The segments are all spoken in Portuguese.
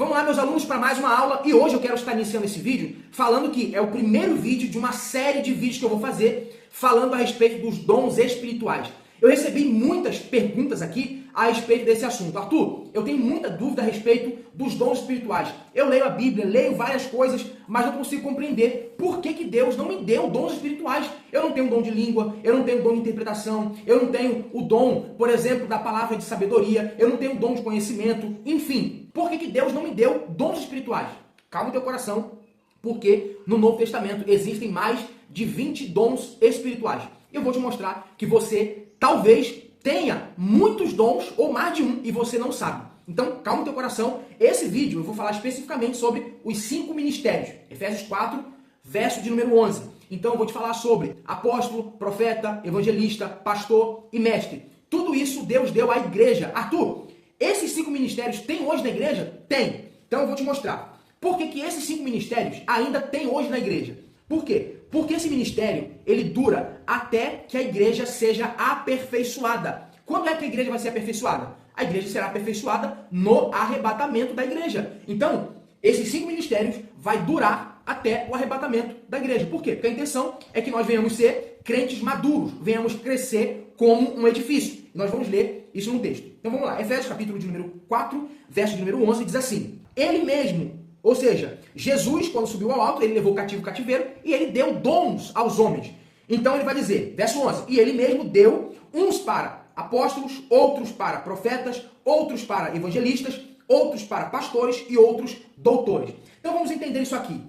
Vamos lá, meus alunos, para mais uma aula, e hoje eu quero estar iniciando esse vídeo falando que é o primeiro vídeo de uma série de vídeos que eu vou fazer falando a respeito dos dons espirituais. Eu recebi muitas perguntas aqui a respeito desse assunto. Arthur, eu tenho muita dúvida a respeito dos dons espirituais. Eu leio a Bíblia, leio várias coisas, mas não consigo compreender por que Deus não me deu dons espirituais. Eu não tenho dom de língua, eu não tenho dom de interpretação, eu não tenho o dom, por exemplo, da palavra de sabedoria, eu não tenho dom de conhecimento, enfim. Por que Deus não me deu dons espirituais? Calma o teu coração, porque no Novo Testamento existem mais de 20 dons espirituais. Eu vou te mostrar que você talvez tenha muitos dons ou mais de um e você não sabe. Então, calma o teu coração. Esse vídeo eu vou falar especificamente sobre os 5 ministérios. Efésios 4, verso de número 11. Então, eu vou te falar sobre apóstolo, profeta, evangelista, pastor e mestre. Tudo isso Deus deu à igreja. Arthur, esses 5 ministérios tem hoje na igreja? Tem. Então, eu vou te mostrar. Por que esses 5 ministérios ainda tem hoje na igreja? Por quê? Porque esse ministério, ele dura até que a igreja seja aperfeiçoada. Quando é que a igreja vai ser aperfeiçoada? A igreja será aperfeiçoada no arrebatamento da igreja. Então, esses 5 ministérios vai durar até o arrebatamento da igreja. Por quê? Porque a intenção é que nós venhamos ser crentes maduros, venhamos crescer como um edifício. Nós vamos ler isso no texto. Então vamos lá, Efésios capítulo de número 4, verso de número 11, diz assim: Ele mesmo, ou seja, Jesus, quando subiu ao alto, ele levou cativo o cativeiro e ele deu dons aos homens. Então ele vai dizer, verso 11, e ele mesmo deu uns para apóstolos, outros para profetas, outros para evangelistas, outros para pastores e outros doutores. Então vamos entender isso aqui.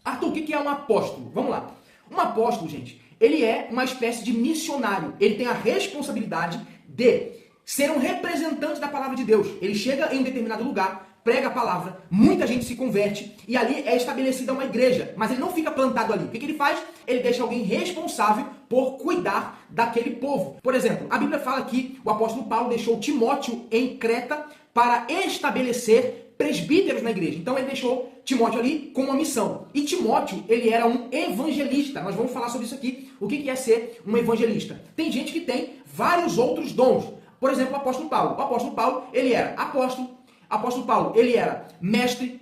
Arthur, o que é um apóstolo? Vamos lá. Um apóstolo, gente, ele é uma espécie de missionário. Ele tem a responsabilidade de ser um representante da palavra de Deus. Ele chega em um determinado lugar, prega a palavra, muita gente se converte e ali é estabelecida uma igreja, mas ele não fica plantado ali. O que ele faz? Ele deixa alguém responsável por cuidar daquele povo. Por exemplo, a Bíblia fala que o apóstolo Paulo deixou Timóteo em Creta para estabelecer presbíteros na igreja. Então ele deixou Timóteo ali com uma missão. E Timóteo, ele era um evangelista. Nós vamos falar sobre isso aqui. O que é ser um evangelista? Tem gente que tem vários outros dons. Por exemplo, o apóstolo Paulo. O apóstolo Paulo, ele era apóstolo. O apóstolo Paulo, ele era mestre.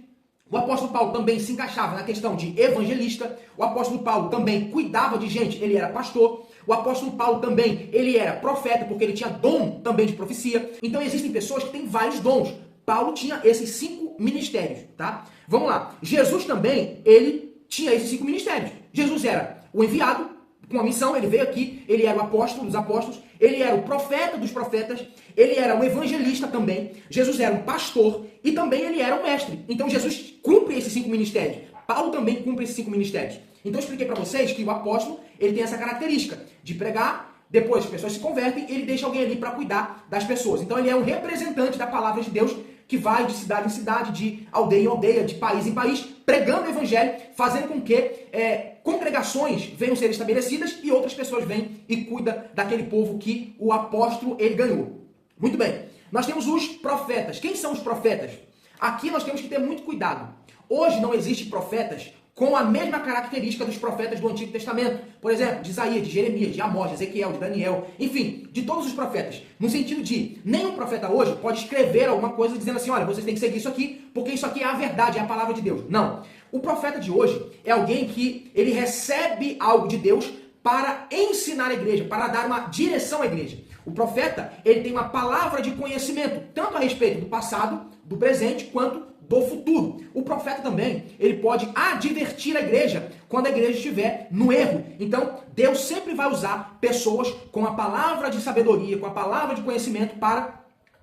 O apóstolo Paulo também se encaixava na questão de evangelista. O apóstolo Paulo também cuidava de gente, ele era pastor. O apóstolo Paulo também, ele era profeta, porque ele tinha dom também de profecia. Então existem pessoas que têm vários dons. Paulo tinha esses 5 ministérios, tá? Vamos lá. Jesus também, ele tinha esses 5 ministérios. Jesus era o enviado, com a missão, ele veio aqui, ele era o apóstolo dos apóstolos, ele era o profeta dos profetas, ele era um evangelista também, Jesus era um pastor e também ele era um mestre. Então Jesus cumpre esses 5 ministérios. Paulo também cumpre esses 5 ministérios. Então eu expliquei para vocês que o apóstolo, ele tem essa característica de pregar, depois as pessoas se convertem, ele deixa alguém ali para cuidar das pessoas. Então ele é um representante da palavra de Deus que vai de cidade em cidade, de aldeia em aldeia, de país em país, pregando o evangelho, fazendo com que congregações venham ser estabelecidas e outras pessoas vêm e cuidam daquele povo que o apóstolo ele ganhou. Muito bem. Nós temos os profetas. Quem são os profetas? Aqui nós temos que ter muito cuidado. Hoje não existem profetas com a mesma característica dos profetas do Antigo Testamento. Por exemplo, de Isaías, de Jeremias, de Amós, de Ezequiel, de Daniel, enfim, de todos os profetas. No sentido de, nenhum profeta hoje pode escrever alguma coisa dizendo assim, olha, vocês têm que seguir isso aqui, porque isso aqui é a verdade, é a palavra de Deus. Não. O profeta de hoje é alguém que ele recebe algo de Deus para ensinar a igreja, para dar uma direção à igreja. O profeta, ele tem uma palavra de conhecimento, tanto a respeito do passado, do presente, quanto do futuro. O profeta também, ele pode advertir a igreja quando a igreja estiver no erro. Então, Deus sempre vai usar pessoas com a palavra de sabedoria, com a palavra de conhecimento para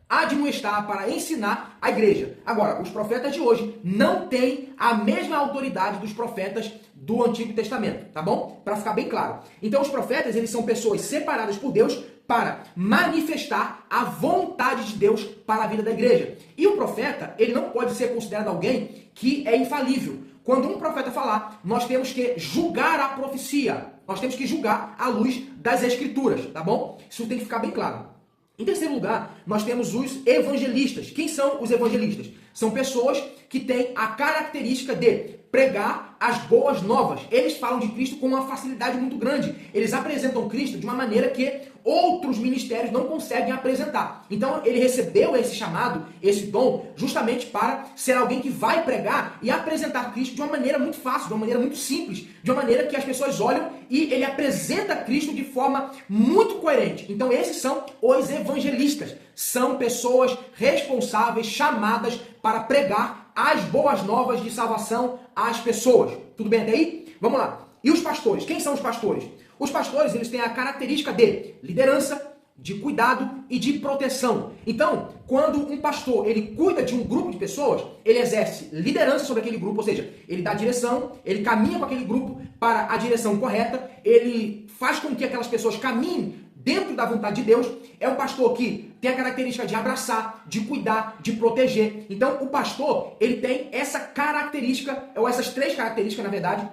admoestar, para ensinar a igreja. Agora, os profetas de hoje não têm a mesma autoridade dos profetas do Antigo Testamento, tá bom? Para ficar bem claro. Então, os profetas, eles são pessoas separadas por Deus para manifestar a vontade de Deus para a vida da igreja. E o profeta, ele não pode ser considerado alguém que é infalível. Quando um profeta falar, nós temos que julgar a profecia. Nós temos que julgar à luz das escrituras, tá bom? Isso tem que ficar bem claro. Em terceiro lugar, nós temos os evangelistas. Quem são os evangelistas? São pessoas que têm a característica de pregar as boas novas. Eles falam de Cristo com uma facilidade muito grande. Eles apresentam Cristo de uma maneira que outros ministérios não conseguem apresentar. Então ele recebeu esse chamado, esse dom, justamente para ser alguém que vai pregar e apresentar Cristo de uma maneira muito fácil, de uma maneira muito simples, de uma maneira que as pessoas olham e ele apresenta Cristo de forma muito coerente. Então esses são os evangelistas. São pessoas responsáveis, chamadas para pregar as boas novas de salvação às pessoas. Tudo bem até aí? Vamos lá. E os pastores? Quem são os pastores? Os pastores, eles têm a característica de liderança, de cuidado e de proteção. Então, quando um pastor, ele cuida de um grupo de pessoas, ele exerce liderança sobre aquele grupo, ou seja, ele dá direção, ele caminha com aquele grupo para a direção correta, ele faz com que aquelas pessoas caminhem dentro da vontade de Deus. É um pastor que tem a característica de abraçar, de cuidar, de proteger. Então, o pastor, ele tem essa característica, ou essas três características, na verdade,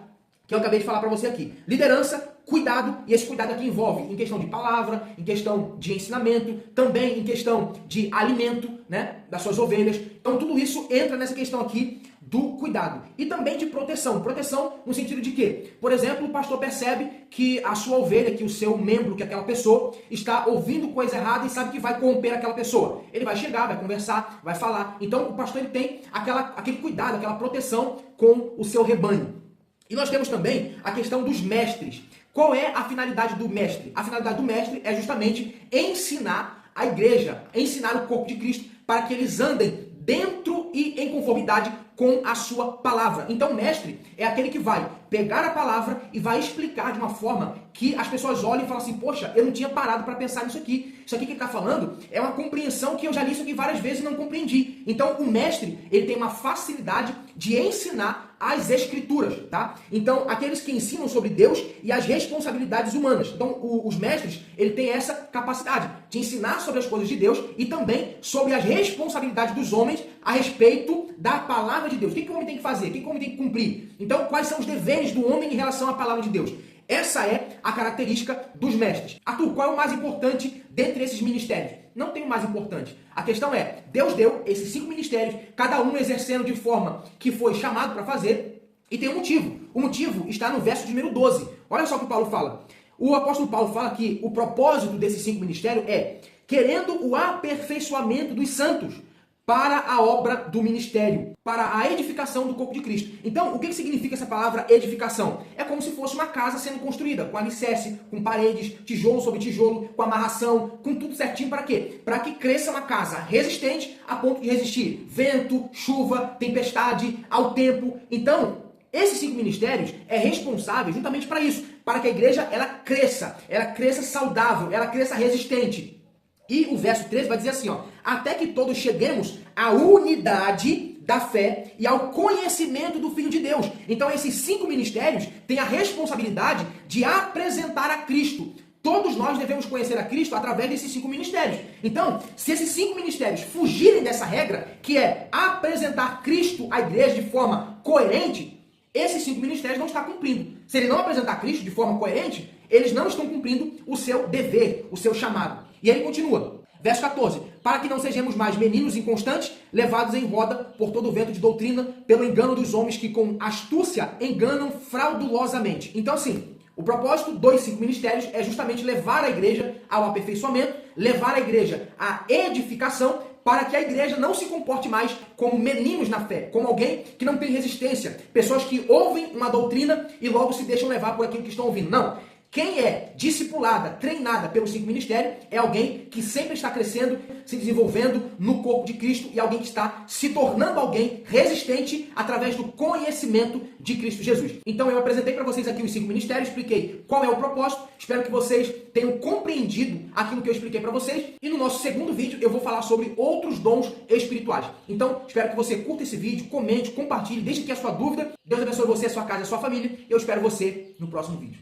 que eu acabei de falar para você aqui. Liderança, cuidado, e esse cuidado aqui envolve em questão de palavra, em questão de ensinamento, também em questão de alimento, né, das suas ovelhas. Então tudo isso entra nessa questão aqui do cuidado. E também de proteção. Proteção no sentido de que, por exemplo, o pastor percebe que a sua ovelha, que o seu membro, que aquela pessoa está ouvindo coisa errada e sabe que vai corromper aquela pessoa. Ele vai chegar, vai conversar, vai falar. Então o pastor ele tem aquele cuidado, aquela proteção com o seu rebanho. E nós temos também a questão dos mestres. Qual é a finalidade do mestre? A finalidade do mestre é justamente ensinar a igreja, ensinar o corpo de Cristo para que eles andem dentro e em conformidade com a sua palavra. Então, o mestre é aquele que vai pegar a palavra e vai explicar de uma forma que as pessoas olhem e falam assim, poxa, eu não tinha parado para pensar nisso aqui. Isso aqui que ele está falando é uma compreensão que eu já li isso aqui várias vezes e não compreendi. Então, o mestre, ele tem uma facilidade de ensinar as escrituras, tá? Então, aqueles que ensinam sobre Deus e as responsabilidades humanas. Então, os mestres, ele tem essa capacidade de ensinar sobre as coisas de Deus e também sobre as responsabilidades dos homens a respeito da palavra de Deus. O que o homem tem que fazer? O que o homem tem que cumprir? Então, quais são os deveres do homem em relação à palavra de Deus? Essa é a característica dos mestres. Arthur, qual é o mais importante dentre esses ministérios? Não tem o mais importante. A questão é, Deus deu esses 5 ministérios, cada um exercendo de forma que foi chamado para fazer, e tem um motivo. O motivo está no verso de número 12. Olha só o que Paulo fala. O apóstolo Paulo fala que o propósito desses 5 ministérios é querendo o aperfeiçoamento dos santos para a obra do ministério, para a edificação do corpo de Cristo. Então, o que significa essa palavra edificação? É como se fosse uma casa sendo construída, com alicerce, com paredes, tijolo sobre tijolo, com amarração, com tudo certinho. Para quê? Para que cresça uma casa resistente a ponto de resistir vento, chuva, tempestade, ao tempo. Então, esses 5 ministérios é responsável justamente para isso, para que a igreja ela cresça saudável, ela cresça resistente. E o verso 13 vai dizer assim, ó, até que todos cheguemos à unidade da fé e ao conhecimento do Filho de Deus. Então esses 5 ministérios têm a responsabilidade de apresentar a Cristo. Todos nós devemos conhecer a Cristo através desses 5 ministérios. Então, se esses 5 ministérios fugirem dessa regra, que é apresentar Cristo à igreja de forma coerente, esses 5 ministérios não estão cumprindo. Se ele não apresentar Cristo de forma coerente, eles não estão cumprindo o seu dever, o seu chamado. E aí continua, verso 14, para que não sejamos mais meninos inconstantes, levados em roda por todo o vento de doutrina, pelo engano dos homens que com astúcia enganam fraudulosamente. Então assim, o propósito dos 5 ministérios é justamente levar a igreja ao aperfeiçoamento, levar a igreja à edificação, para que a igreja não se comporte mais como meninos na fé, como alguém que não tem resistência, pessoas que ouvem uma doutrina e logo se deixam levar por aquilo que estão ouvindo. Não. Quem é discipulada, treinada pelos 5 ministérios, é alguém que sempre está crescendo, se desenvolvendo no corpo de Cristo e alguém que está se tornando alguém resistente através do conhecimento de Cristo Jesus. Então eu apresentei para vocês aqui os 5 ministérios, expliquei qual é o propósito, espero que vocês tenham compreendido aquilo que eu expliquei para vocês e no nosso segundo vídeo eu vou falar sobre outros dons espirituais. Então espero que você curta esse vídeo, comente, compartilhe, deixe aqui a sua dúvida. Deus abençoe você, a sua casa e a sua família e eu espero você no próximo vídeo.